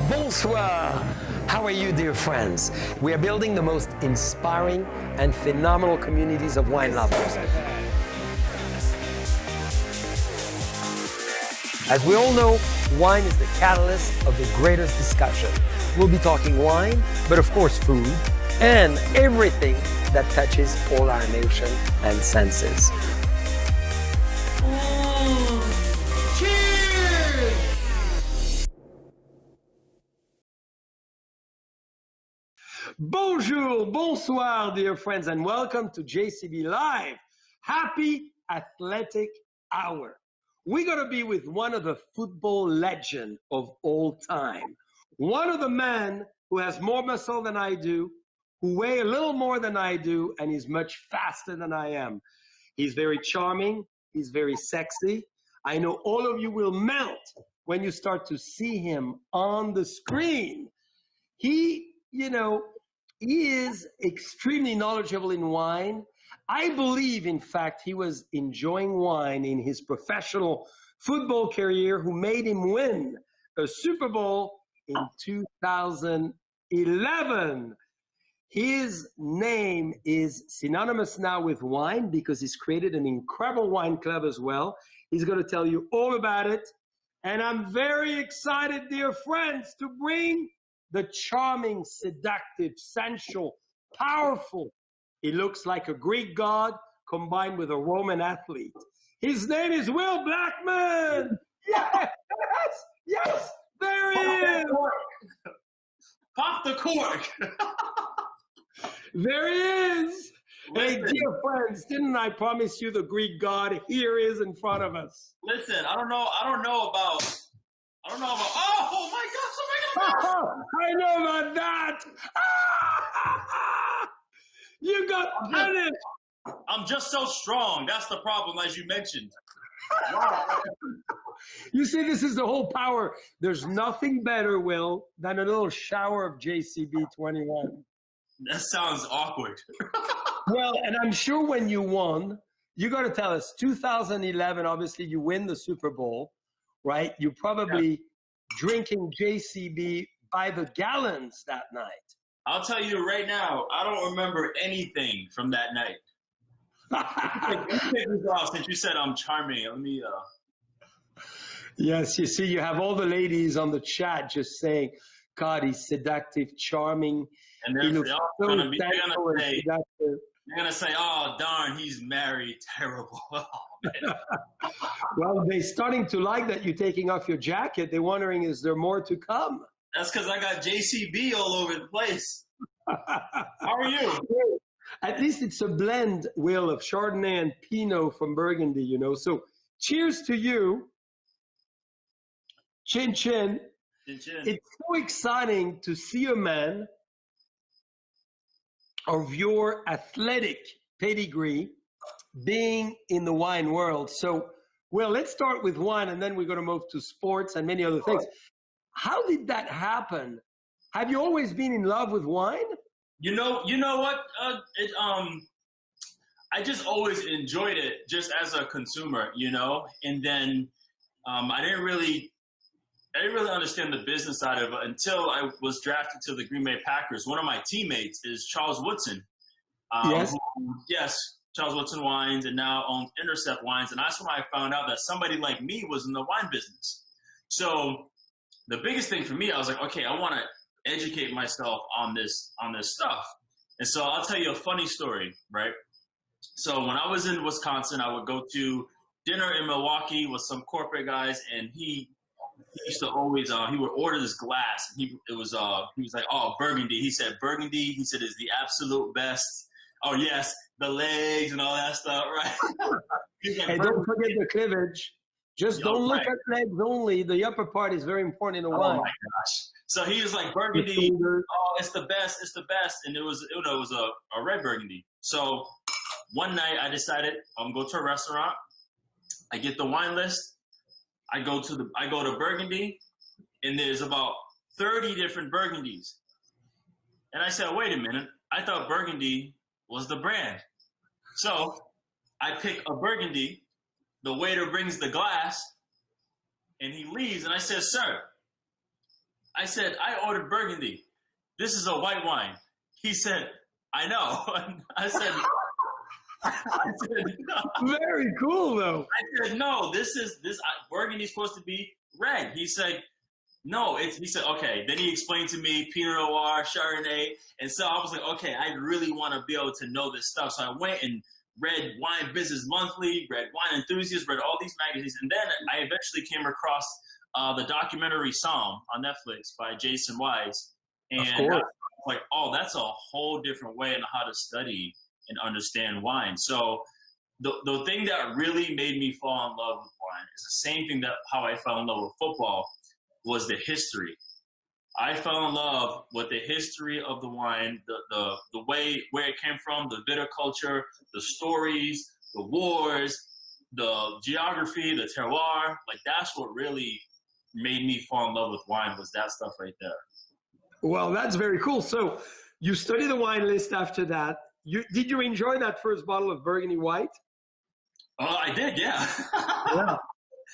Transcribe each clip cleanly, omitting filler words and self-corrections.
Bonsoir! How are you, dear friends? We are building the most inspiring and phenomenal communities of wine lovers. As we all know, wine is the catalyst of the greatest discussion. We'll be talking wine, but of course food, and everything that touches all our emotions and senses. Bonjour, bonsoir, dear friends, and welcome to JCB Live. Happy Athletic Hour. We're going to be with one of the football legends of all time. One of the men who has more muscle than I do, who weigh a little more than I do, and is much faster than I am. He's very charming. He's very sexy. I know all of you will melt when you start to see him on the screen. He is extremely knowledgeable in wine. I believe, in fact, he was enjoying wine in his professional football career, who made him win a Super Bowl in 2011. His name is synonymous now with wine because he's created an incredible wine club as well. He's going to tell you all about it. And I'm very excited, dear friends, to bring the charming, seductive, sensual, powerful. He looks like a Greek god combined with a Roman athlete. His name is Will Blackmon. Yes, yes, there he is. Pop the cork. There he is. Hey, dear friends, didn't I promise you the Greek god? Here he is in front of us. Listen, I don't know about. Oh my gosh, I know about that. You got punished. I'm just so strong. That's the problem, as you mentioned. You see, this is the whole power. There's nothing better, Will, than a little shower of JCB 21. That sounds awkward. Well, and I'm sure when you won, you got to tell us, 2011, obviously you win the Super Bowl, right? You probably drinking JCB by the gallons that night. I'll tell you right now, I don't remember anything from that night. Since you said I'm charming, let me. Yes, you see, you have all the ladies on the chat just saying, God, he's seductive, charming. And they're going to say, oh, darn, he's married. Terrible. Oh, man. Well, they're starting to like that you're taking off your jacket. They're wondering, is there more to come? That's because I got JCB all over the place. How are you? At least it's a blend, Will, of Chardonnay and Pinot from Burgundy, you know. So cheers to you. Chin chin. Chin chin. It's so exciting to see a man of your athletic pedigree being in the wine world. So, Will, let's start with wine, and then we're going to move to sports and many other things. How did that happen? Have you always been in love with wine? You know what? I just always enjoyed it just as a consumer, you know. And then I didn't really understand the business side of it until I was drafted to the Green Bay Packers. One of my teammates is Charles Woodson. Yes. Charles Woodson Wines, and now owns Intercept Wines. And that's when I found out that somebody like me was in the wine business. So the biggest thing for me, I was like, okay, I want to educate myself on this stuff. And so I'll tell you a funny story, right? So when I was in Wisconsin, I would go to dinner in Milwaukee with some corporate guys, and he used to always he would order this glass. He was like, oh, Burgundy. He said Burgundy. He said is the absolute best. Oh yes, the legs and all that stuff, right? Like, hey, don't forget the cleavage. Just don't look at legs only. The upper part is very important in a wine. Oh my gosh! So he was like Burgundy. Oh, it's the best. It's the best. And it was a red Burgundy. So one night I decided I'm going to go to a restaurant. I get the wine list. I go to Burgundy, and there's about 30 different Burgundies. And I said, wait a minute. I thought Burgundy was the brand. So I pick a Burgundy. The waiter brings the glass, and he leaves. And I said, sir, I said, I ordered Burgundy. This is a white wine. He said, I know. I said, no. Very cool, though. I said, no, Burgundy's supposed to be red. He said, no, he said, okay. Then he explained to me Pinot Noir, Chardonnay. And so I was like, okay, I really want to be able to know this stuff. So I went and read Wine Business Monthly, read Wine Enthusiast, read all these magazines. And then I eventually came across the documentary Psalm on Netflix by Jason Wise. And I was like, oh, that's a whole different way on how to study and understand wine. So the thing that really made me fall in love with wine is the same thing that how I fell in love with football was the history. I fell in love with the history of the wine, the way where it came from, the viticulture, the stories, the wars, the geography, the terroir. Like that's what really made me fall in love with wine was that stuff right there. Well, that's very cool. So you study the wine list after that. Did you enjoy that first bottle of Burgundy White? I did, yeah. Yeah.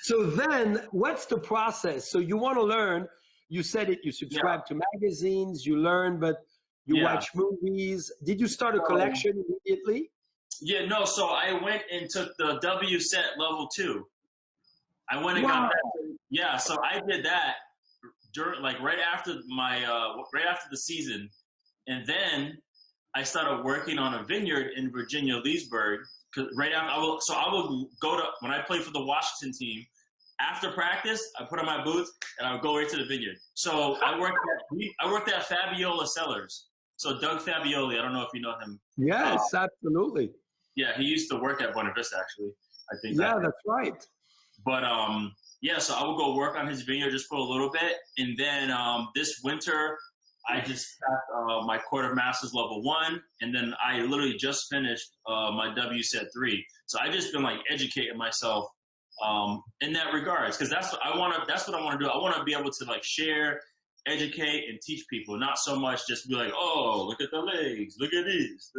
So then what's the process? So you want to learn, you said it, you subscribe to magazines, you learn, but you watch movies. Did you start a collection immediately? Yeah, no. So I went and took the WSET level 2. I went and got that. Yeah, so I did that during, like right after the season. And then I started working on a vineyard in Virginia, Leesburg. Right after, I would go to, when I played for the Washington team, after practice, I put on my boots and I would go right to the vineyard. So I worked at Fabiola Cellars. So Doug Fabioli, I don't know if you know him. Yes, absolutely. Yeah, he used to work at Buena Vista, actually. I think. Yeah, that's right. But yeah, so I would go work on his vineyard just for a little bit, and then this winter I just got my Court of Masters level 1, and then I literally just finished my WSET 3. So I just been like educating myself in that regards, because that's what I want to do. I want to be able to like share, educate, and teach people, not so much just be like, oh, look at the legs, look at this.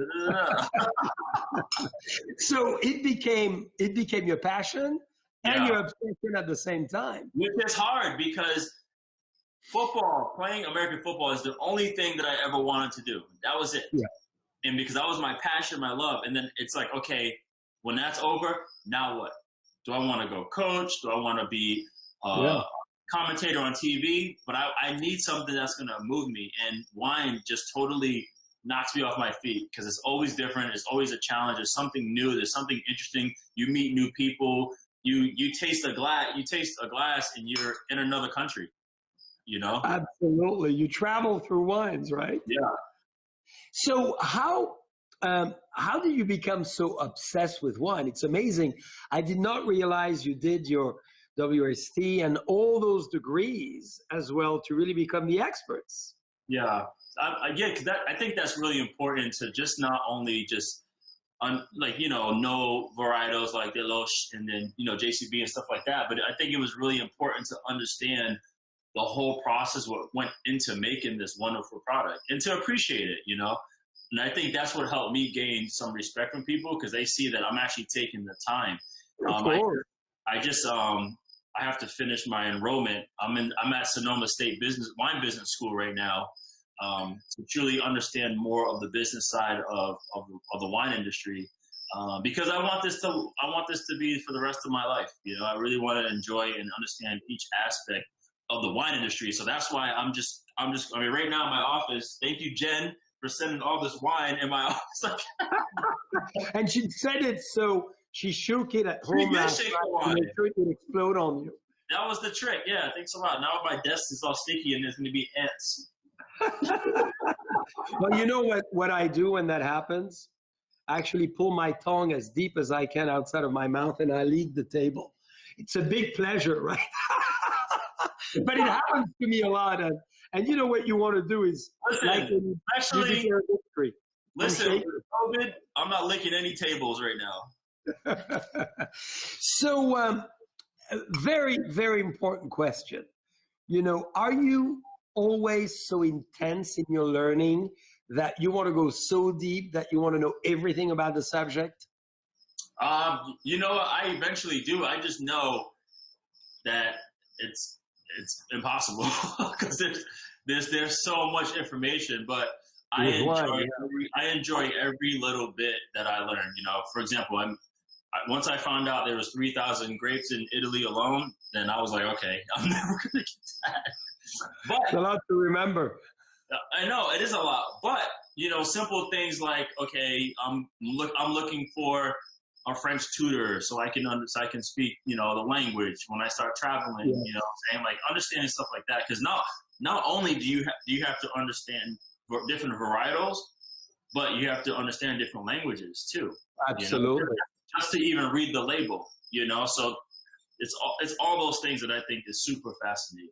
So it became your passion and your obsession at the same time. Which is hard because playing American football is the only thing that I ever wanted to do. That was it. Yeah. And because that was my passion, my love. And then it's like, okay, when that's over, now what? Do I want to go coach? Do I want to be commentator on TV? But I need something that's going to move me. And wine just totally knocks me off my feet because it's always different. It's always a challenge. There's something new. There's something interesting. You meet new people. You taste a glass. You taste a glass, and you're in another country. You know? Absolutely. You travel through wines, right? Yeah. So how did you become so obsessed with wine? It's amazing. I did not realize you did your WST and all those degrees as well to really become the experts. Yeah. Because I think that's really important to just not only just know varietals like DeLoach and then, JCB and stuff like that. But I think it was really important to understand the whole process, what went into making this wonderful product, and to appreciate it, And I think that's what helped me gain some respect from people because they see that I'm actually taking the time. I have to finish my enrollment. I'm at Sonoma State Wine Business School right now to truly understand more of the business side of the wine industry because I want this to be for the rest of my life. I really want to enjoy and understand each aspect of the wine industry. So that's why right now in my office, thank you, Jen, for sending all this wine in my office. And she said it so she shook it at home last night to make sure it would explode on you. That was the trick. Yeah, thanks a lot. Now my desk is all sticky and there's going to be ants. Well, you know what I do when that happens? I actually pull my tongue as deep as I can outside of my mouth and I leave the table. It's a big pleasure, right? But it happens to me a lot. And you know what you want to do is listen, with COVID, I'm not licking any tables right now. So, very, very important question. Are you always so intense in your learning that you want to go so deep that you want to know everything about the subject? I eventually do. I just know that it's impossible because there's so much information, but I enjoy every little bit that I learned. You know, for example, once I found out there was 3,000 grapes in Italy alone, then I was like, okay, I'm never gonna get that. But it's a lot to remember. I know it is a lot, but you know, simple things like, okay, I'm looking for a French tutor so I can speak, you know, the language when I start traveling. You know, saying like understanding stuff like that, because not only do you have to understand different varietals, but you have to understand different languages too. Absolutely. You know? Just to even read the label, you know. So it's all those things that I think is super fascinating.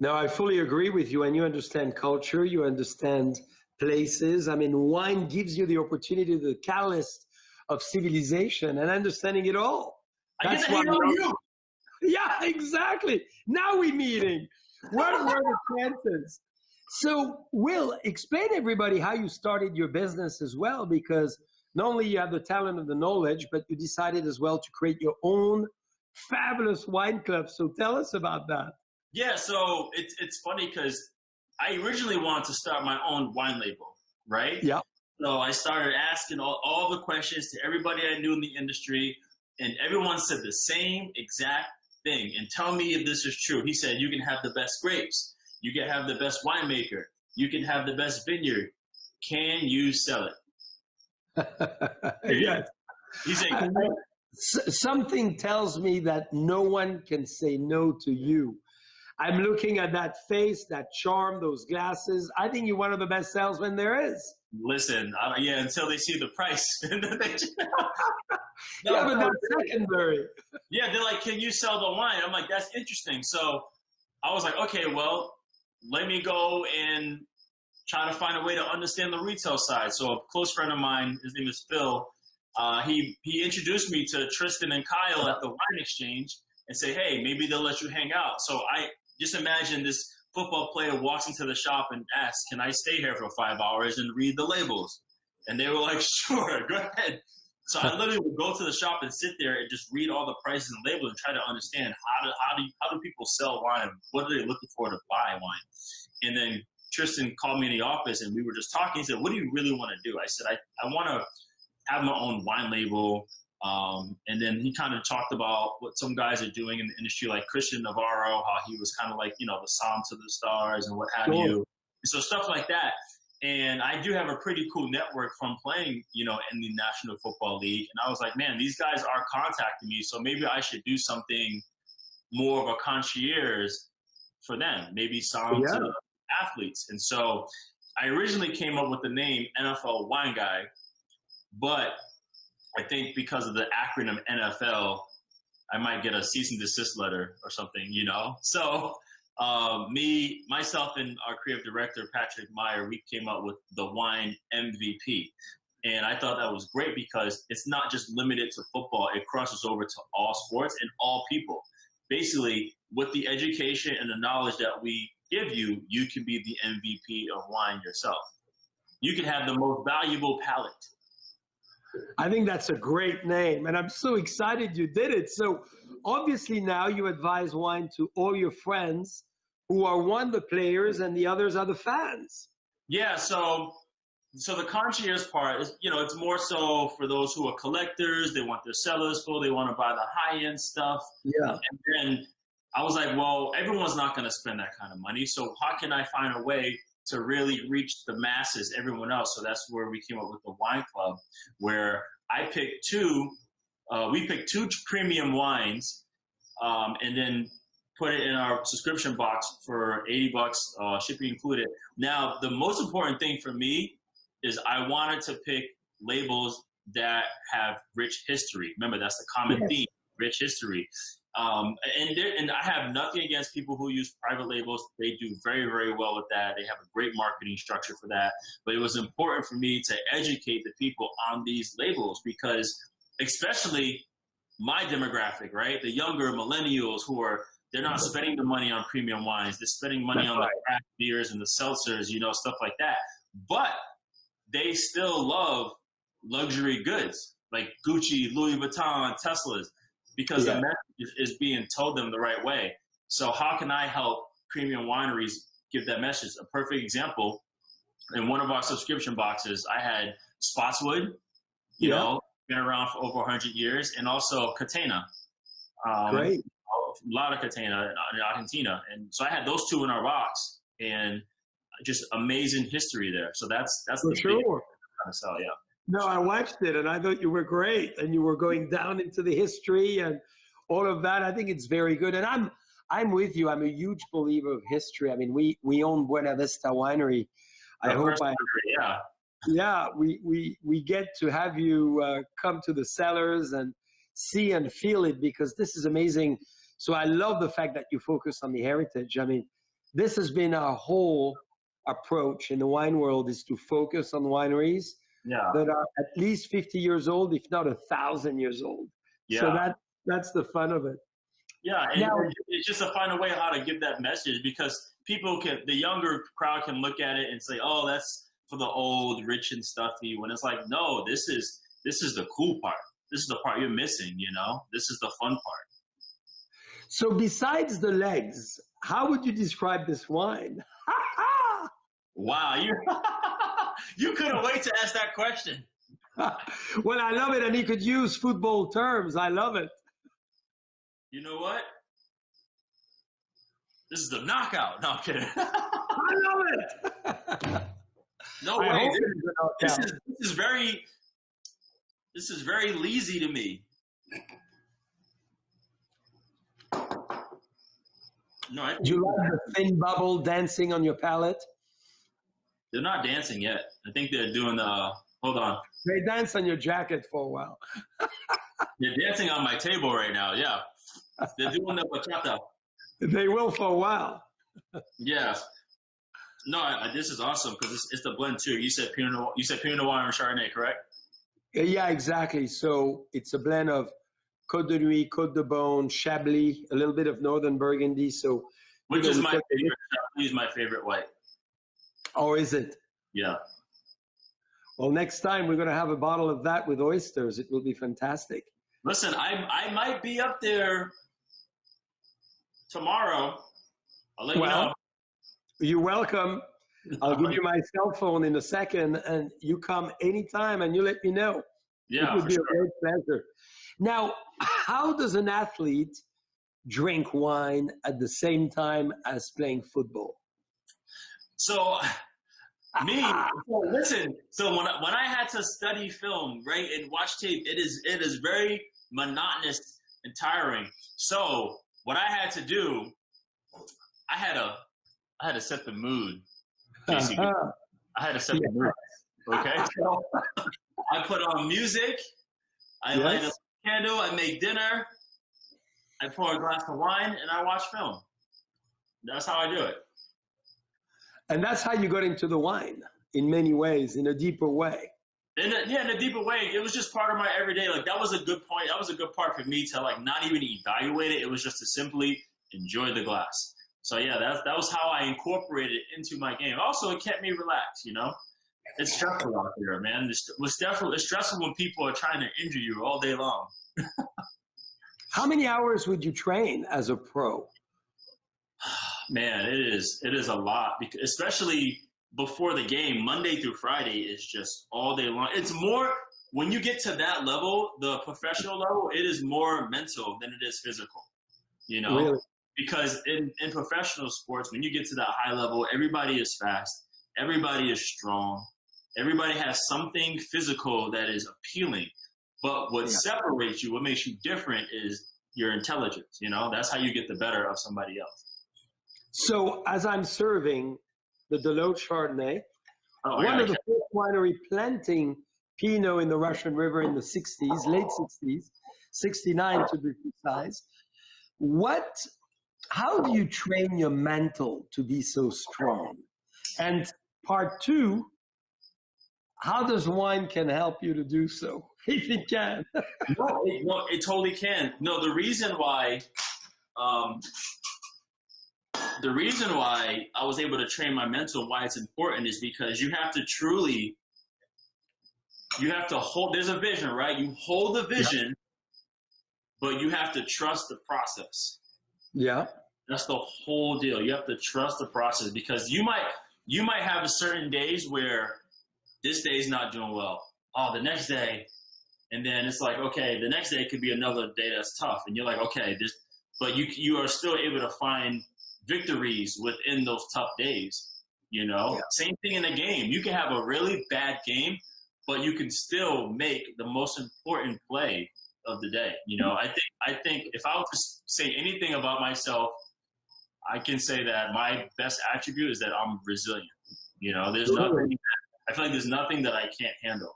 No, I fully agree with you. And you understand culture, you understand places. I mean, wine gives you the opportunity, the catalyst of civilization and understanding it all. That's why you. Yeah, exactly. Now we're meeting. What are the chances? So, Will, explain to everybody how you started your business as well, because not only you have the talent and the knowledge, but you decided as well to create your own fabulous wine club. So tell us about that. Yeah, so it's funny because I originally wanted to start my own wine label, right? Yeah. So I started asking all the questions to everybody I knew in the industry, and everyone said the same exact thing. And tell me if this is true. He said, you can have the best grapes. You can have the best winemaker. You can have the best vineyard. Can you sell it? Yes. He said, something tells me that no one can say no to you. I'm looking at that face, that charm, those glasses. I think you're one of the best salesmen there is. Listen, yeah, until they see the price. Yeah, but that's secondary. Yeah, they're like, can you sell the wine? I'm like, that's interesting. So I was like, okay, well, let me go and try to find a way to understand the retail side. So a close friend of mine, his name is Phil, he introduced me to Tristan and Kyle at the wine exchange and say, hey, maybe they'll let you hang out. So I just imagine this football player walks into the shop and asks, can I stay here for 5 hours and read the labels? And they were like, sure, go ahead. So I literally would go to the shop and sit there and just read all the prices and labels and try to understand how do people sell wine? What are they looking for to buy wine? And then Tristan called me in the office and we were just talking. He said, what do you really want to do? I said, I want to have my own wine label. And then he kind of talked about what some guys are doing in the industry, like Christian Navarro, how he was kind of like, you know, the Psalm to the Stars and what have you. So stuff like that. And I do have a pretty cool network from playing, you know, in the National Football League. And I was like, man, these guys are contacting me. So maybe I should do something more of a concierge for them, maybe Psalm to athletes. And so I originally came up with the name NFL Wine Guy, but I think because of the acronym NFL, I might get a cease and desist letter or something, you know? So myself and our creative director, Patrick Meyer, we came up with the wine MVP. And I thought that was great because it's not just limited to football. It crosses over to all sports and all people. Basically, with the education and the knowledge that we give you, you can be the MVP of wine yourself. You can have the most valuable palate. I think that's a great name, and I'm so excited you did it. So obviously now you advise wine to all your friends who are one, the players, and the others are the fans. Yeah, so the concierge part is, you know, it's more so for those who are collectors. They want their cellars full. They want to buy the high-end stuff. Yeah. And then I was like, well, everyone's not going to spend that kind of money. So how can I find a way to really reach the masses, everyone else? So that's where we came up with the wine club, where I picked we picked two premium wines, and then put it in our subscription box for $80, shipping included. Now, the most important thing for me is I wanted to pick labels that have rich history. Remember, that's the common theme, rich history. And I have nothing against people who use private labels. They do very, very well with that. They have a great marketing structure for that. But it was important for me to educate the people on these labels because especially my demographic, right? The younger millennials they're not spending the money on premium wines. They're spending money on the craft beers and the seltzers, you know, stuff like that. But they still love luxury goods like Gucci, Louis Vuitton, Teslas, because the message is being told them the right way. So how can I help premium wineries give that message? A perfect example, in one of our subscription boxes, I had Spotswood, you know, been around for over 100 years, and also Catena. Great. A lot of Catena in Argentina. And so I had those two in our box, and just amazing history there. So that's For the sure. big kind of sell, yeah. No, I watched it and I thought you were great, and you were going down into the history and all of that. I think it's very good. And I'm with you. I'm a huge believer of history. I mean, we own Buena Vista Winery. We get to have you come to the cellars and see and feel it, because this is amazing. So I love the fact that you focus on the heritage. I mean, this has been our whole approach in the wine world, is to focus on wineries that are at least 50 years old, if not 1,000 years old. So that's the fun of it. Yeah, and it's just to find a way how to give that message, because the younger crowd can look at it and say, oh, that's for the old, rich and stuffy, when it's like, no, this is the cool part. This is the part you're missing, you know? This is the fun part. So besides the legs, how would you describe this wine? Wow, you couldn't wait to ask that question. Well, I love it, and he could use football terms. I love it. You know what? This is the knockout. No, I'm kidding. I love it. No way. This is very lazy to me. No, do you like the thin bubble dancing on your palate? They're not dancing yet. I think they're doing the. Hold on. They dance on your jacket for a while. They're dancing on my table right now. Yeah, they're doing the bachata. They will for a while. Yeah. No, this is awesome because it's the blend too. You said Pinot Noir. You said Pinot Noir and Chardonnay, correct? Yeah, exactly. So it's a blend of Côte de Nuit, Côte de Beaune, Chablis, a little bit of Northern Burgundy. So, which is my favorite. Chablis is my favorite white. Oh, is it? Yeah. Well, next time we're going to have a bottle of that with oysters. It will be fantastic. Listen, I might be up there tomorrow. I'll let you know. You're welcome. I'll give you my cell phone in a second, and you come anytime and you let me know. Yeah, it would be a great pleasure. Now, how does an athlete drink wine at the same time as playing football? So, listen. So when I had to study film, right, and watch tape, it is very monotonous and tiring. So what I had to do, I had to set the mood. JCB. I had to set the mood. Okay, so I put on music. I light a candle. I make dinner. I pour a glass of wine, and I watch film. That's how I do it. And that's how you got into the wine, in many ways, in a deeper way. In a deeper way. It was just part of my everyday. Like, that was a good point. That was a good part for me to, like, not even evaluate it. It was just to simply enjoy the glass. So, yeah, that was how I incorporated it into my game. Also, it kept me relaxed, you know? It's stressful out there, man. It's stressful when people are trying to injure you all day long. How many hours would you train as a pro? Man, it is a lot, because especially before the game. Monday through Friday is just all day long. It's more, when you get to that level, the professional level, it is more mental than it is physical, you know? Really? Because in professional sports, when you get to that high level, everybody is fast, everybody is strong, everybody has something physical that is appealing. But what separates you, what makes you different, is your intelligence. You know, that's how you get the better of somebody else. So as I'm serving the DeLoach Chardonnay, one of the first winery planting Pinot in the Russian River in the 60s, late 60s, 69 to be precise. How do you train your mental to be so strong? And part two, how does wine can help you to do so, if it can? No, it totally can. No, the reason why I was able to train my mental, why it's important, is because you have to hold, there's a vision, right? You hold the vision, but you have to trust the process. Yeah. That's the whole deal. You have to trust the process, because you might have certain days where this day is not doing well. Oh, the next day, and then it's like, okay, the next day could be another day that's tough, and you're like, okay, but you are still able to find victories within those tough days. You know, same thing in a game. You can have a really bad game, but you can still make the most important play of the day. You know, I think if I were to say anything about myself, I can say that my best attribute is that I'm resilient. You know, there's nothing. I feel like there's nothing that I can't handle.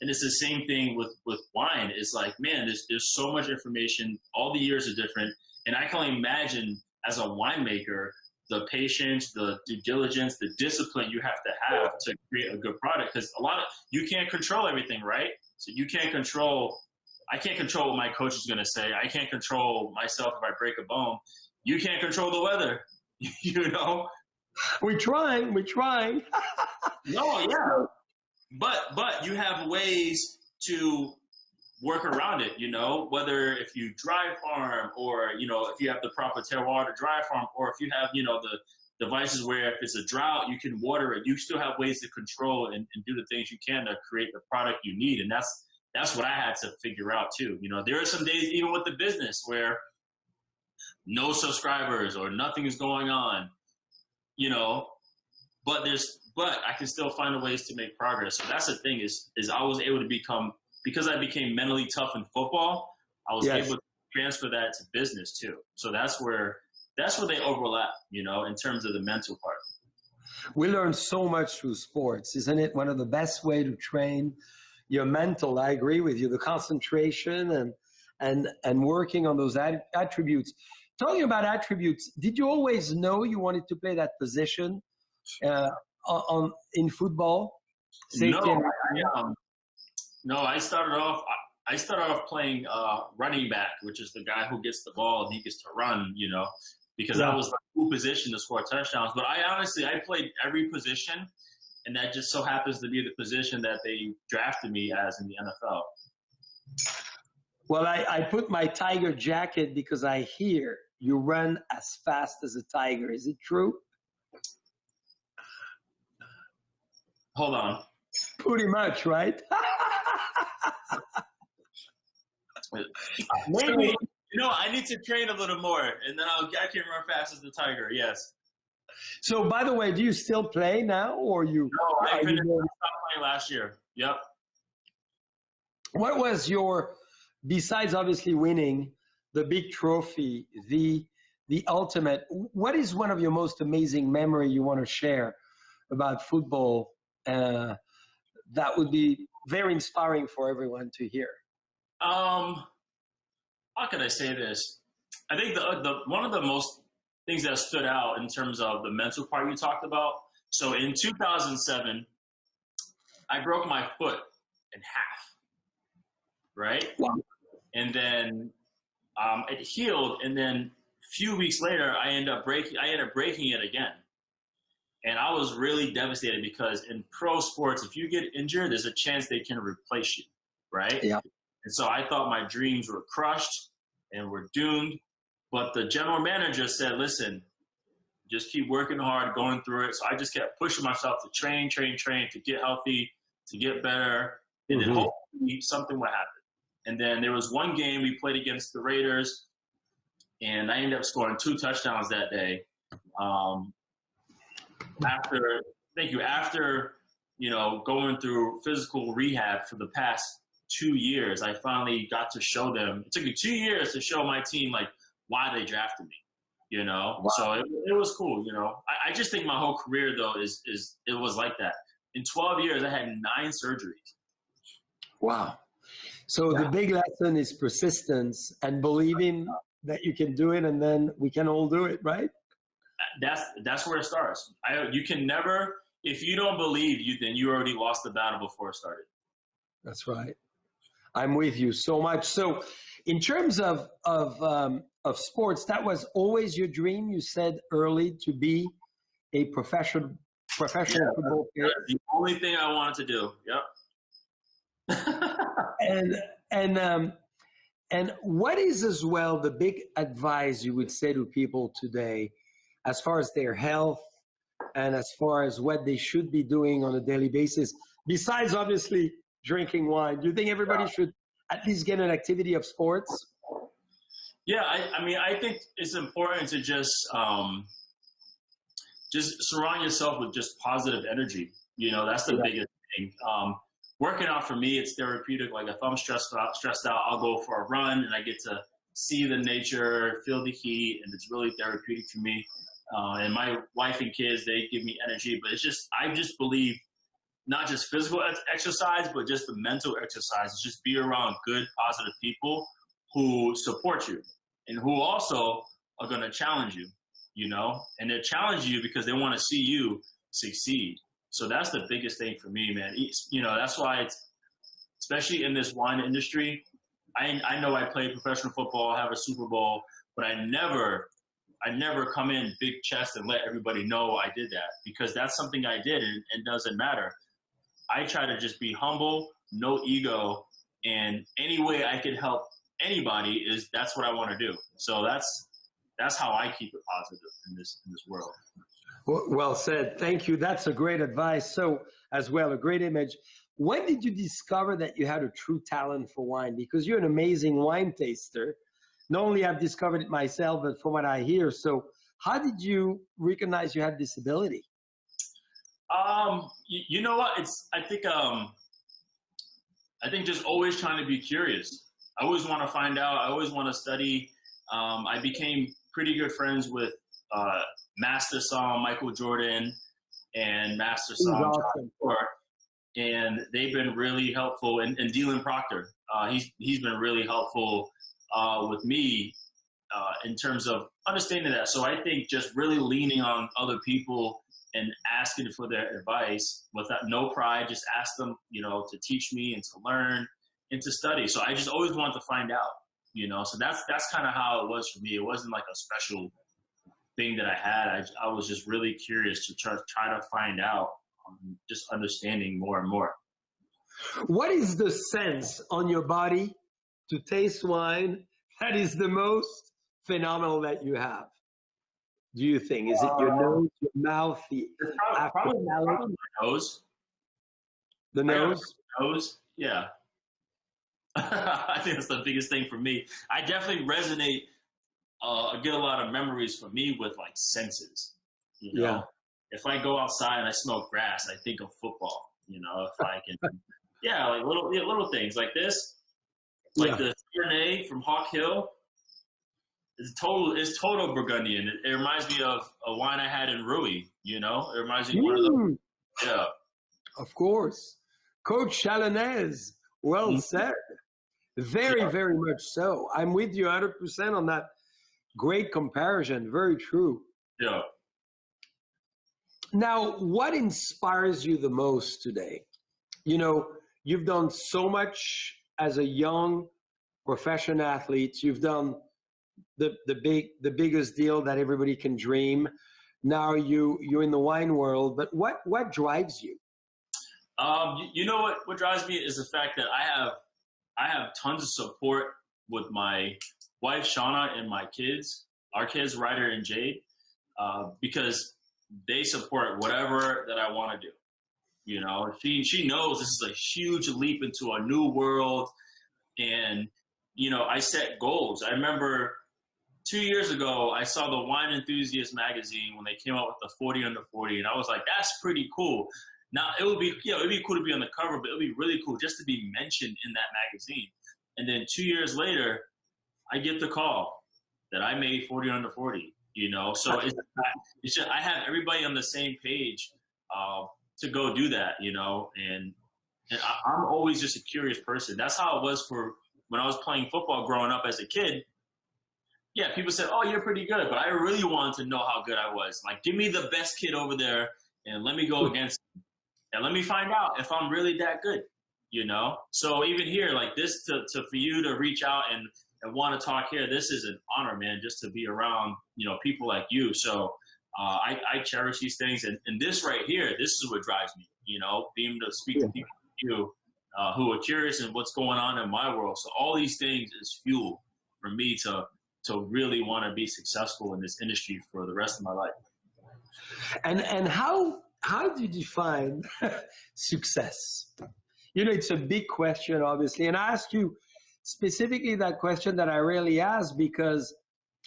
And it's the same thing with wine. It's like, man, there's so much information. All the years are different, and I can only imagine as a winemaker the patience, the due diligence, the discipline you have to create a good product. Because you can't control everything, right? So you can't control. I can't control what my coach is going to say. I can't control myself if I break a bone. You can't control the weather, you know? We're trying. No, yeah. But you have ways to work around it, you know, whether if you dry farm, or, you know, if you have the proper terroir to dry farm, or if you have, you know, the devices where if it's a drought, you can water it. You still have ways to control and do the things you can to create the product you need. And that's what I had to figure out too. You know, there are some days even with the business where no subscribers or nothing is going on, you know, but I can still find ways to make progress. So that's the thing is I was able to because I became mentally tough in football, I was able to transfer that to business too. So that's where they overlap, you know, in terms of the mental part. We learn so much through sports, isn't it? One of the best way to train your mental. I agree with you. The concentration and working on those attributes. Talking about attributes, did you always know you wanted to play that position in football? No, I started off playing running back, which is the guy who gets the ball and he gets to run, you know, because that was the cool position to score touchdowns. But I played every position, and that just so happens to be the position that they drafted me as in the NFL. Well, I put my tiger jacket because I hear you run as fast as a tiger. Is it true? Hold on. Pretty much, right? Maybe, you know, I need to train a little more, and then I can run fast as the tiger. Yes. So, by the way, do you still play now, or you? No, I stopped playing last year. Yep. What was besides obviously winning the big trophy, the ultimate? What is one of your most amazing memory you want to share about football? That would be very inspiring for everyone to hear. How can I say this? I think the one of the most things that stood out in terms of the mental part you talked about. So in 2007, I broke my foot in half, right? Wow. And then it healed, and then a few weeks later, I ended up breaking it again. And I was really devastated because in pro sports, if you get injured, there's a chance they can replace you, right? Yeah. And so I thought my dreams were crushed and were doomed. But the general manager said, listen, just keep working hard, going through it. So I just kept pushing myself to train, to get healthy, to get better. And then hopefully something would happen. And then there was one game we played against the Raiders, and I ended up scoring 2 touchdowns that day. After, you know, going through physical rehab for the past 2 years, I finally got to show them. It took me 2 years to show my team, like, why they drafted me, you know? Wow. So it was cool, you know? I just think my whole career, though, it was like that. In 12 years, I had 9 surgeries. Wow. So the big lesson is persistence and believing that you can do it, and then we can all do it, right? That's where it starts. You can never, if you don't believe, then you already lost the battle before it started. That's right. I'm with you so much. So in terms of sports, that was always your dream. You said early to be a professional football player. That's the only thing I wanted to do. Yep. And what is as well the big advice you would say to people today as far as their health and as far as what they should be doing on a daily basis, besides obviously drinking wine? Do you think everybody should at least get an activity of sports? Yeah, I mean, I think it's important to just surround yourself with just positive energy. You know, that's the biggest thing. Working out for me, it's therapeutic. Like if I'm stressed out, I'll go for a run and I get to see the nature, feel the heat, and it's really therapeutic for me. And my wife and kids, they give me energy. But I just believe not just physical exercise, but just the mental exercise. Just be around good, positive people who support you and who also are going to challenge you, you know, and they challenge you because they want to see you succeed. So that's the biggest thing for me, man. You know, that's why especially in this wine industry, I know I played professional football, have a Super Bowl, but I never come in big chest and let everybody know I did that, because that's something I did and it doesn't matter. I try to just be humble, no ego, and any way I can help anybody that's what I want to do. So that's how I keep it positive in this world. Well said. Thank you. That's a great advice. So as well, a great image. When did you discover that you had a true talent for wine? Because you're an amazing wine taster. Not only I've discovered it myself, but from what I hear. So how did you recognize you had this ability? You know what? I think just always trying to be curious. I always want to find out. I always want to study. I became pretty good friends with Master Som Michael Jordan and Master Som Awesome. and they've been really helpful. And Dylan Proctor, he's been really helpful with me in terms of understanding that. So I think just really leaning on other people and asking for their advice without no pride, just ask them, you know, to teach me and to learn and to study. So I just always want to find out, you know. So that's kind of how it was for me. It wasn't like a special thing that I had. I was just really curious to try to find out, just understanding more and more. What is the sense on your body to taste wine that is the most phenomenal that you have? Do you think? Is it your nose, your mouth, probably my nose? The nose? Nose, yeah. I think that's the biggest thing for me. I definitely resonate. Get a lot of memories for me with like senses. You know? Yeah. If I go outside and I smell grass, I think of football. You know, if I can, yeah, like little things like this, like the Chardonnay from Hawk Hill. It's total Burgundian. It reminds me of a wine I had in Rui. You know, it reminds me of one of those. Yeah. Of course, Coach Chardonnay. Well said. Very, very much so. I'm with you 100% on that. Great comparison. Very true. Yeah. Now, what inspires you the most today? You know, you've done so much as a young professional athlete. You've done the biggest deal that everybody can dream. Now you're in the wine world, but what drives you? You know what drives me is the fact that I have tons of support with my wife Shauna and my kids, our kids Ryder and Jade, because they support whatever that I want to do. You know, she knows this is a huge leap into a new world, and you know, I set goals. I remember 2 years ago, I saw the Wine Enthusiast magazine when they came out with the 40 under 40, and I was like, that's pretty cool. Now, it'd be cool to be on the cover, but it would be really cool just to be mentioned in that magazine. And then 2 years later, I get the call that I made 40 under 40, you know? So it's just, I have everybody on the same page to go do that, you know? And I'm always just a curious person. That's how it was for when I was playing football growing up as a kid. Yeah, people said, oh, you're pretty good. But I really wanted to know how good I was. Like, give me the best kid over there and let me go against him. And let me find out if I'm really that good, you know? So even here, like this, for you to reach out and want to talk here, this is an honor, man, just to be around, you know, people like you. So I cherish these things. And this right here, this is what drives me, you know, being able to speak to people like you who are curious in what's going on in my world. So all these things is fuel for me to really want to be successful in this industry for the rest of my life. And how do you define success? You know, it's a big question, obviously. And I ask you specifically that question that I rarely ask because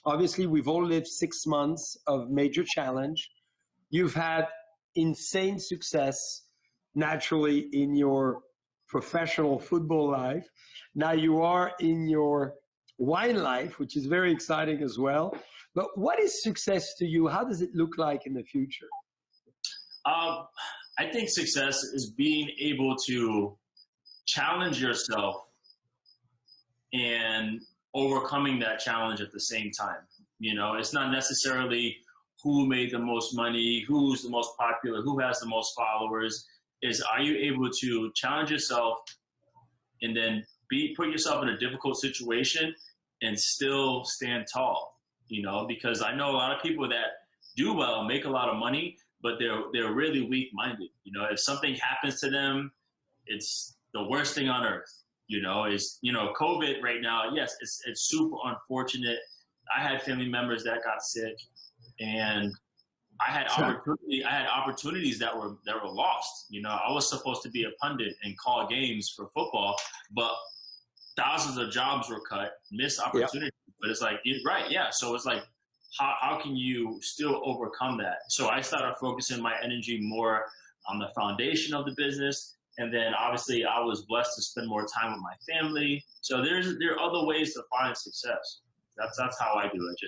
obviously we've all lived 6 months of major challenge. You've had insane success naturally in your professional football life. Now you are in your wine life, which is very exciting as well. But what is success to you? How does it look like in the future? I think success is being able to challenge yourself and overcoming that challenge at the same time. You know, it's not necessarily who made the most money, who's the most popular, who has the most followers. Is are you able to challenge yourself and then put yourself in a difficult situation and still stand tall? You know, because I know a lot of people that do well, make a lot of money, but they're really weak-minded. You know, if something happens to them, it's the worst thing on earth. You know, COVID right now, yes, it's super unfortunate. I had family members that got sick, and I had opportunities that were lost. You know, I was supposed to be a pundit and call games for football, but thousands of jobs were cut, missed opportunities. Yep. But it's like, right, yeah. So it's like, how can you still overcome that? So I started focusing my energy more on the foundation of the business. And then obviously I was blessed to spend more time with my family. So there are other ways to find success. That's how I do it.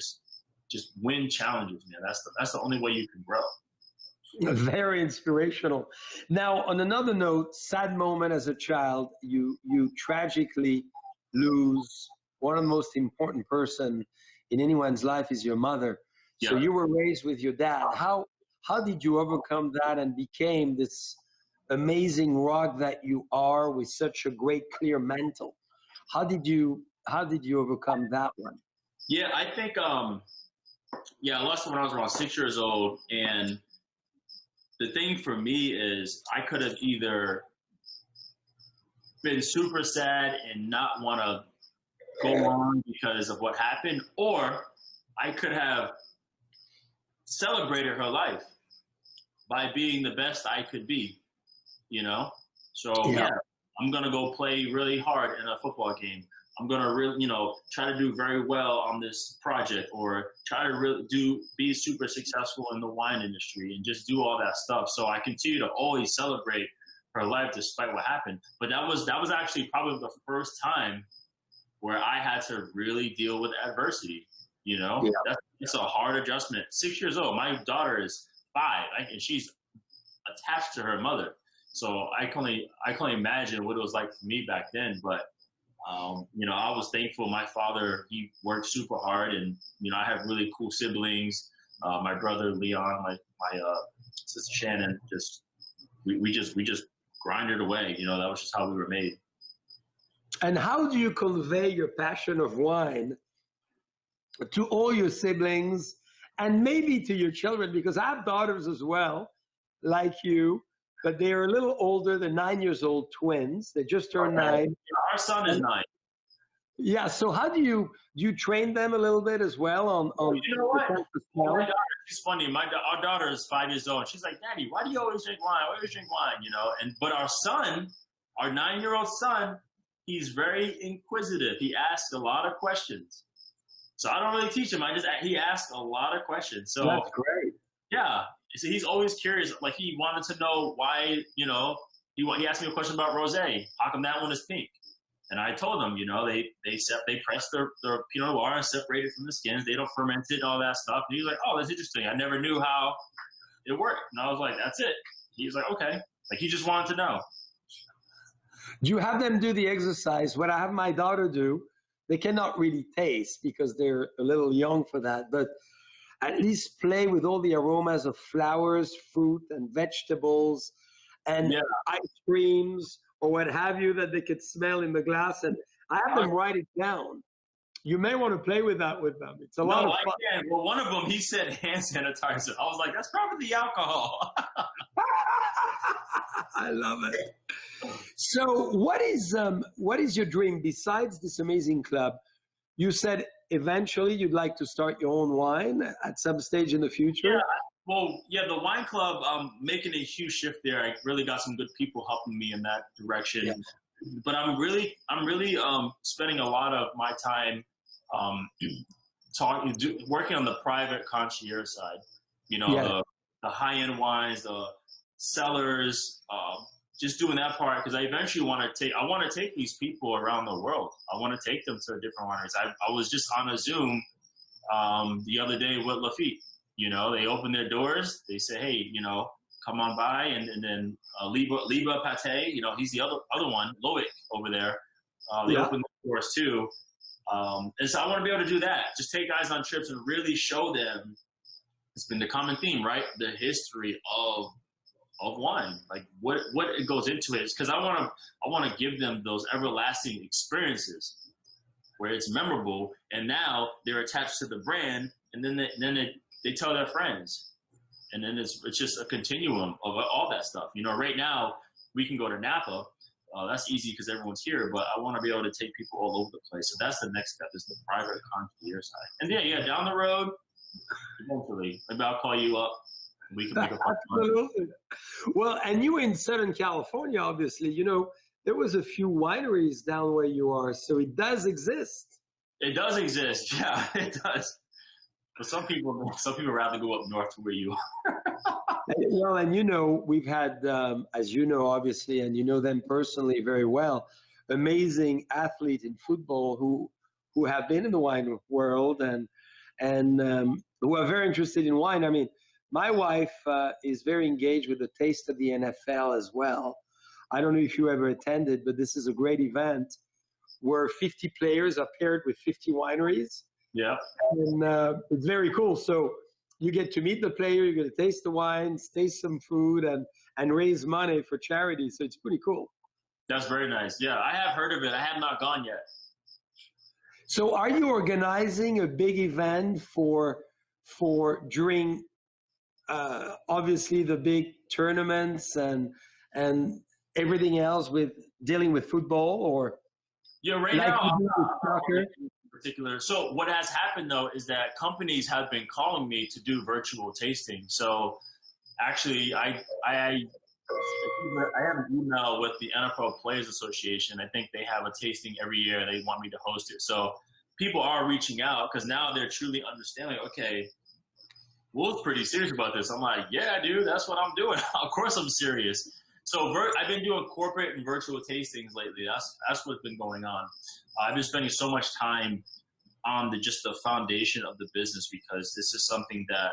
Just win challenges, man. That's the only way you can grow. Very inspirational. Now, on another note, sad moment as a child, you tragically lose one of the most important person in anyone's life is your mother. Yeah. So you were raised with your dad. How did you overcome that and became this amazing rock that you are with such a great clear mantle? How did you overcome that one? Yeah, I think I lost when I was around 6 years old, and the thing for me is I could have either been super sad and not want to go on because of what happened, or I could have celebrated her life by being the best I could be, you know? So yeah, I'm going to go play really hard in a football game. I'm going to really, try to do very well on this project, or try to really be super successful in the wine industry and just do all that stuff. So I continue to always celebrate her life despite what happened. But that was actually probably the first time where I had to really deal with adversity, you know? Yeah. It's a hard adjustment. 6 years old, my daughter is 5, and she's attached to her mother. So I can only imagine what it was like for me back then. But, I was thankful. My father, he worked super hard, and, I have really cool siblings. My brother, Leon, my sister Shannon, we just grinded away. That was just how we were made. And how do you convey your passion of wine to all your siblings and maybe to your children? Because I have daughters as well, like you, but they are a little older. They're 9 years old, twins. They just turned 9. Yeah, our son is 9. Yeah. So how do you train them a little bit as well on you know what? My daughter, she's funny. Our daughter is 5 years old. She's like, Daddy, why do you always drink wine? Why do you drink wine? But our son, our 9-year-old son, he's very inquisitive. He asks a lot of questions. So I don't really teach him. He asks a lot of questions. So that's great. Yeah. So he's always curious. Like, he wanted to know why, he asked me a question about rosé. How come that one is pink? And I told him, they press their Pinot Noir and separate it from the skins. They don't ferment it and all that stuff. And he's like, oh, that's interesting. I never knew how it worked. And I was like, that's it. He's like, okay. Like, he just wanted to know. Do you have them do the exercise? What I have my daughter do, they cannot really taste because they're a little young for that, but at least play with all the aromas of flowers, fruit, and vegetables, and ice creams, or what have you, that they could smell in the glass. And I have them write it down. You may want to play with that with them. It's a lot of fun. I can. Well, one of them, he said hand sanitizer. I was like, that's probably the alcohol. I love it. So what is your dream besides this amazing club? You said eventually you'd like to start your own wine at some stage in the future. Yeah, well, yeah, the wine club, making a huge shift there. I really got some good people helping me in that direction. Yeah. But I'm really spending a lot of my time um, working on the private concierge side. You know, Yeah. the high end wines, the cellars, just doing that part because I eventually I want to take these people around the world. I want to take them to different wineries. I was just on a Zoom the other day with Lafitte. You know, they open their doors. They say, hey, you know, come on by, and then Liba Pate, you know, he's the other one, Loic over there. They open the doors too. And so I want to be able to do that. Just take guys on trips and really show them. It's been the common theme, right? The history of wine, like what it goes into it. Because I want to give them those everlasting experiences where it's memorable, and now they're attached to the brand, and then they tell their friends, and then it's just a continuum of all that stuff. You know, right now we can go to Napa. That's easy because everyone's here, but I want to be able to take people all over the place. So that's the next step, is the private concierge side. And yeah, down the road, eventually, maybe I'll call you up. We can make a fun. Absolutely. Well, and you were in Southern California, obviously. You know, there was a few wineries down where you are, so it does exist. It does exist, yeah, it does. But some people rather go up north to where you are. Well, and you know, we've had, as you know, obviously, and you know them personally very well, amazing athletes in football who have been in the wine world and who are very interested in wine. I mean, my wife is very engaged with the Taste of the NFL as well. I don't know if you ever attended, but this is a great event where 50 players are paired with 50 wineries. Yeah. And it's very cool. So you get to meet the player, you get to taste the wines, taste some food, and raise money for charity. So it's pretty cool. That's very nice. Yeah, I have heard of it. I have not gone yet. So are you organizing a big event for during obviously the big tournaments and everything else with dealing with football, or yeah, right like now you do with soccer? in particular. So what has happened though is that companies have been calling me to do virtual tasting. So actually, I have an email with the NFL Players Association. I think they have a tasting every year. They want me to host it. So people are reaching out because now they're truly understanding. Okay, Will's pretty serious about this. I'm like, yeah, dude, that's what I'm doing. Of course I'm serious. So I've been doing corporate and virtual tastings lately. That's what's been going on. I've been spending so much time on just the foundation of the business because this is something that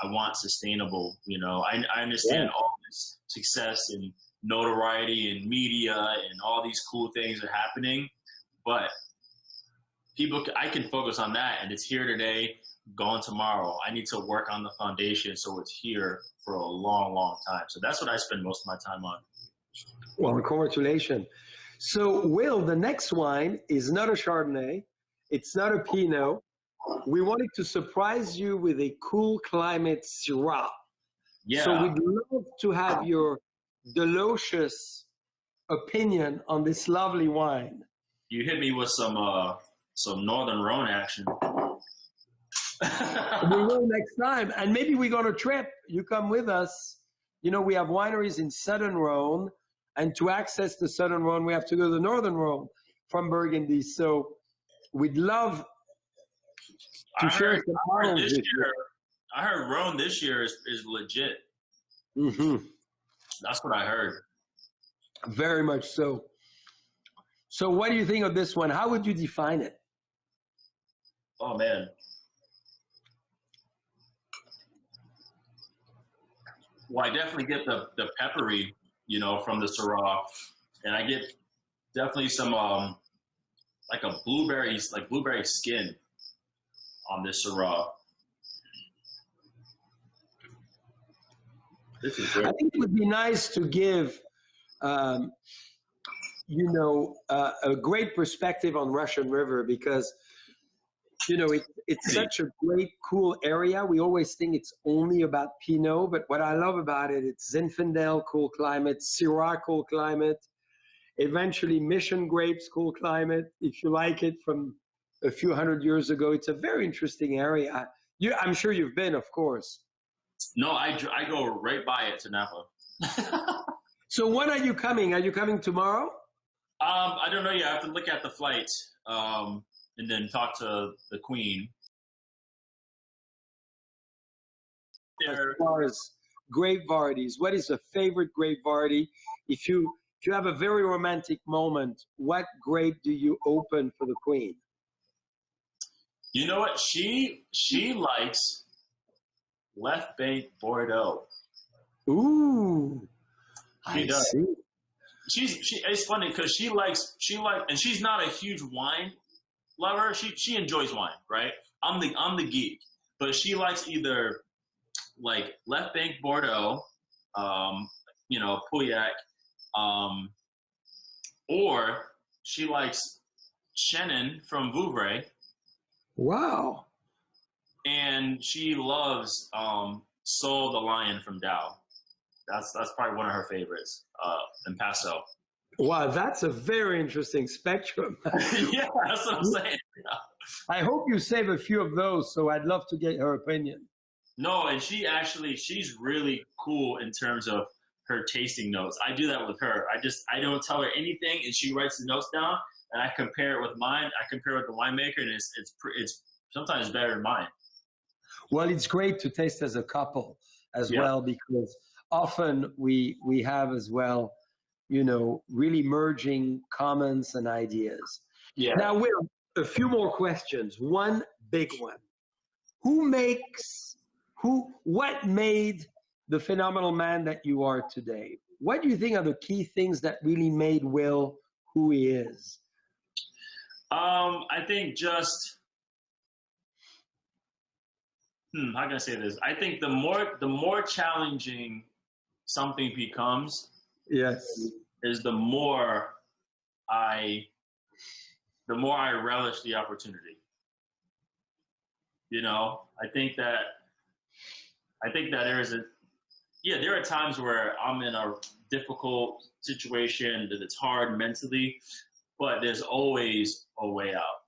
I want sustainable. You know, I understand all this success and notoriety and media and all these cool things are happening, but I can focus on that, and it's here today, gone tomorrow. I need to work on the foundation so it's here for a long, long time. So that's what I spend most of my time on. Well, congratulations. So, Will, the next wine is not a Chardonnay. It's not a Pinot. We wanted to surprise you with a cool climate Syrah. Yeah. So we'd love to have your DeLoach's opinion on this lovely wine. You hit me with some Northern Rhone action. We will next time. And maybe we go on a trip. You come with us. You know, we have wineries in Southern Rhone. And to access the Southern Rhone, we have to go to the Northern Rhone from Burgundy. So we'd love to share some bottles with you. I heard Rhone this year is legit. Mm-hmm. That's what I heard. Very much so. So what do you think of this one? How would you define it? Oh, man. Well, I definitely get the peppery, you know, from the Syrah. And I get definitely some, like blueberry skin on this Syrah. This is good. I think it would be nice to give, you know, a great perspective on Russian River because, you know, it's such a great, cool area. We always think it's only about Pinot, but what I love about it, it's Zinfandel, cool climate, Syrah, cool climate, eventually mission grapes, cool climate. If you like it from a few hundred years ago, it's a very interesting area. I'm sure you've been, of course. No, I go right by it to Napa. So when are you coming? Are you coming tomorrow? I don't know yet. I have to look at the flight and then talk to the Queen. As far as grape varieties, what is a favorite grape variety? If you have a very romantic moment, what grape do you open for the Queen? You know what? She likes Left Bank Bordeaux. Ooh, She does. See. It's funny because she likes, and she's not a huge wine lover. She enjoys wine, right? I'm the geek, but she likes either like Left Bank Bordeaux, Pauillac, or she likes Chenin from Vouvray. Wow. And she loves Soul the Lion from Dow. That's probably one of her favorites, and Paso. Wow, that's a very interesting spectrum. Yeah, that's what I'm saying. Yeah. I hope you save a few of those, so I'd love to get her opinion. No, and she's really cool in terms of her tasting notes. I do that with her. I don't tell her anything, and she writes the notes down, and I compare it with mine. I compare it with the winemaker, and it's sometimes better than mine. Well, it's great to taste as a couple as well, because often we have as well, really merging comments and ideas. Yeah. Now, Will, a few more questions. One big one. What made the phenomenal man that you are today? What do you think are the key things that really made Will who he is? I think just, how can I say this? I think the more challenging something becomes, yes, is the more I relish the opportunity. I think that there are times where I'm in a difficult situation that it's hard mentally, but there's always a way out.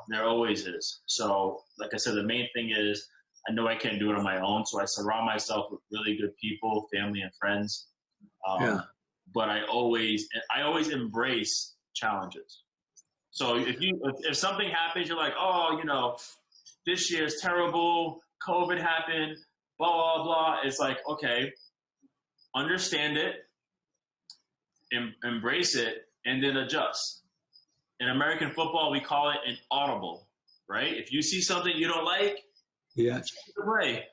There always is. So, like I said, the main thing is I know I can't do it on my own, so I surround myself with really good people, family and friends. But I always embrace challenges. So if something happens, you're like, oh, this year is terrible, COVID happened, blah, blah, blah. It's like, okay, understand it, embrace it, and then adjust. In American football, we call it an audible, right? If you see something you don't like, change the play.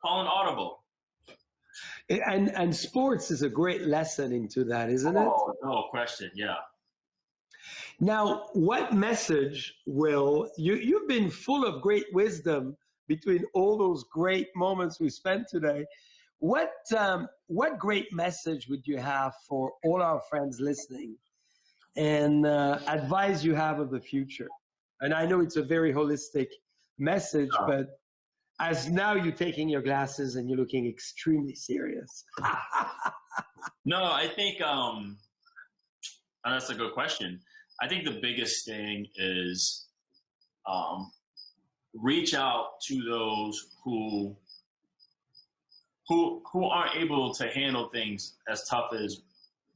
Call an audible. And sports is a great lesson into that, isn't it? Oh, no question, yeah. Now, what message, Will, you've been full of great wisdom between all those great moments we spent today. What great message would you have for all our friends listening, and advice you have of the future? And I know it's a very holistic message, but as now you're taking your glasses and you're looking extremely serious. No, I think that's a good question. I think the biggest thing is reach out to those who aren't able to handle things as tough as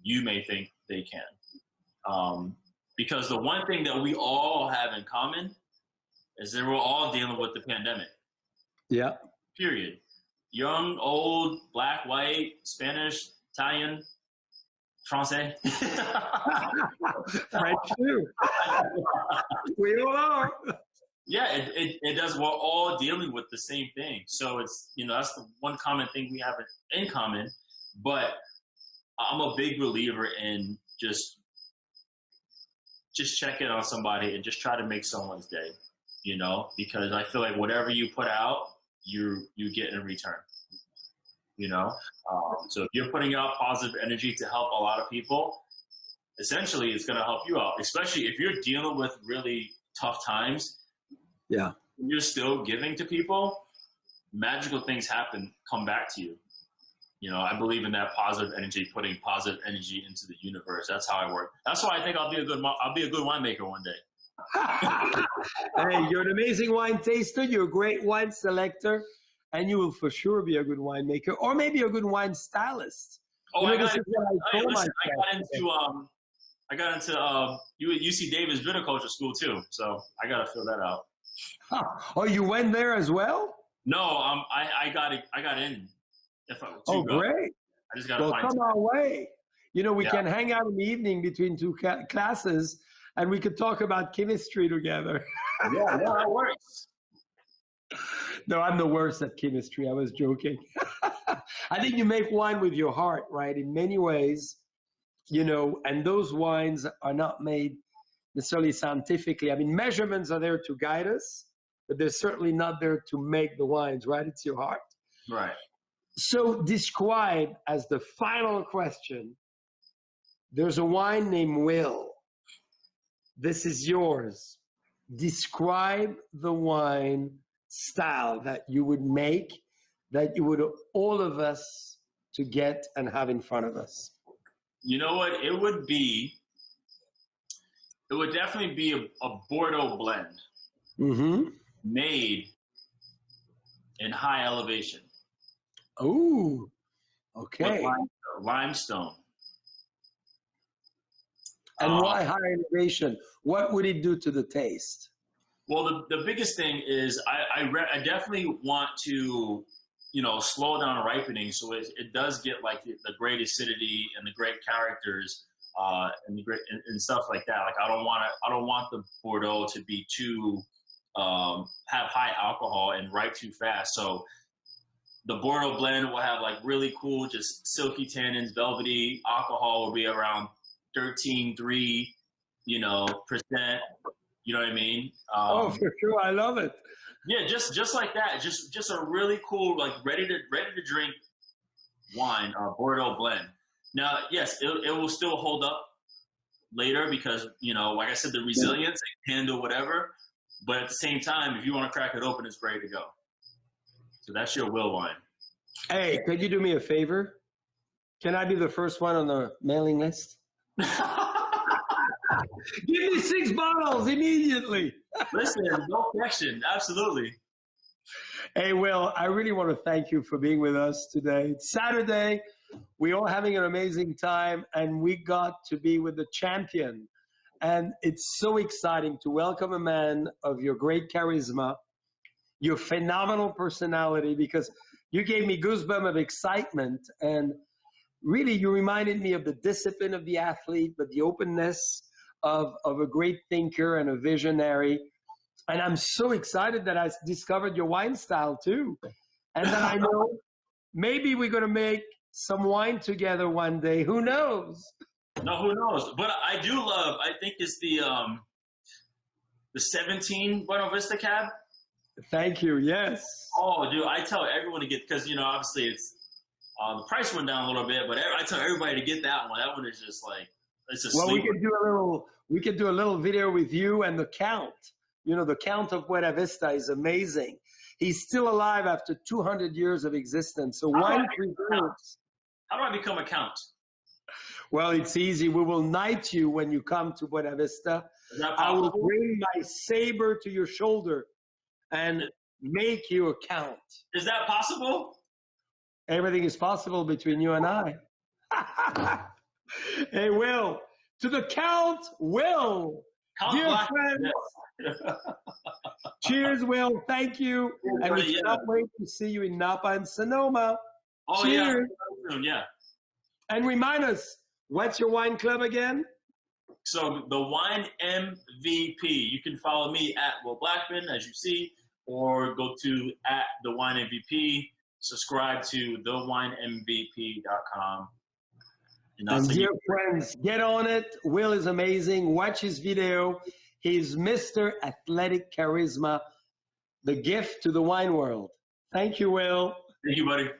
you may think they can. Because the one thing that we all have in common is that we're all dealing with the pandemic. Yeah. Period. Young, old, black, white, Spanish, Italian, Francais. French too. We all are. Yeah, it does. We're all dealing with the same thing. So it's, that's the one common thing we have in common. But I'm a big believer in just check in on somebody and just try to make someone's day, because I feel like whatever you put out, you get in return, so if you're putting out positive energy to help a lot of people, essentially it's going to help you out, especially if you're dealing with really tough times. Yeah. You're still giving to people, magical things come back to you. You know, I believe in that positive energy, putting positive energy into the universe. That's how I work. That's why I think I'll be a good winemaker one day. Hey, you're an amazing wine taster. You're a great wine selector, and you will for sure be a good winemaker, or maybe a good wine stylist. Oh, You know, I got into UC Davis viticulture school too, so I got to fill that out. Huh. Oh, you went there as well? No, I got in. Oh, great! I just got to find. Come our way. You know, we can hang out in the evening between two classes, and we could talk about chemistry together. Yeah, that works. No, I'm the worst at chemistry. I was joking. I think you make wine with your heart, right? In many ways, you know, and those wines are not made necessarily scientifically. I mean, measurements are there to guide us, but they're certainly not there to make the wines, right? It's your heart. Right. So describe, as the final question, there's a wine named Will. This is yours. Describe the wine style that you would make, that you would all of us to get and have in front of us. You know what? It would definitely be a Bordeaux blend, made in high elevation. Oh, okay. Limestone. And why high elevation? What would it do to the taste? Well, the biggest thing is I definitely want to, you know, slow down ripening so it does get like the great acidity and the great characters and stuff like that. Like I don't want the Bordeaux to be too have high alcohol and ripe too fast. So the Bordeaux blend will have like really cool, just silky tannins, velvety. Alcohol will be around 13.3%. You know what I mean? Oh, for sure, I love it. Yeah, just like that. Just a really cool, like ready to drink wine, Bordeaux blend. Now, yes, it will still hold up later because, you know, like I said, the resilience, it can handle whatever. But at the same time, if you want to crack it open, it's ready to go. So that's your Will wine. Hey, could you do me a favor? Can I be the first one on the mailing list? Give me 6 bottles immediately. Listen, no question. Absolutely. Hey, Will, I really want to thank you for being with us today. It's Saturday. We're all having an amazing time, and we got to be with the champion. And it's so exciting to welcome a man of your great charisma, your phenomenal personality, because you gave me goosebumps of excitement. And really, you reminded me of the discipline of the athlete, but the openness of a great thinker and a visionary. And I'm so excited that I discovered your wine style too. And that I know maybe we're going to make some wine together one day. Who knows? No, who knows? But I do love, I think it's the 17 Buena Vista Cab. Thank you. Yes. Oh, dude, I tell everyone to get, because, you know, obviously it's, the price went down a little bit, but I tell everybody to get that one. That one is just like, it's a sleeper. We could do a little video with you and the Count. You know, the Count of Buena Vista is amazing. He's still alive after 200 years of existence. So wine preserves. How do I become a Count? Well, it's easy. We will knight you when you come to Buena Vista. I will bring my saber to your shoulder and make you a Count. Is that possible? Everything is possible between you and I. Hey, Will, to the Count, Will. Dear friends, cheers, Will. Thank you. And we cannot wait to see you in Napa and Sonoma. Oh, cheers. Yeah. And remind us, what's your wine club again? So the Wine MVP. You can follow me at Will Blackmon, as you see, or go to at the Wine MVP. Subscribe to thewinemmvp.com. And dear friends, get on it. Will is amazing. Watch his video. He's Mr. Athletic Charisma, the gift to the wine world. Thank you, Will. Thank you, buddy.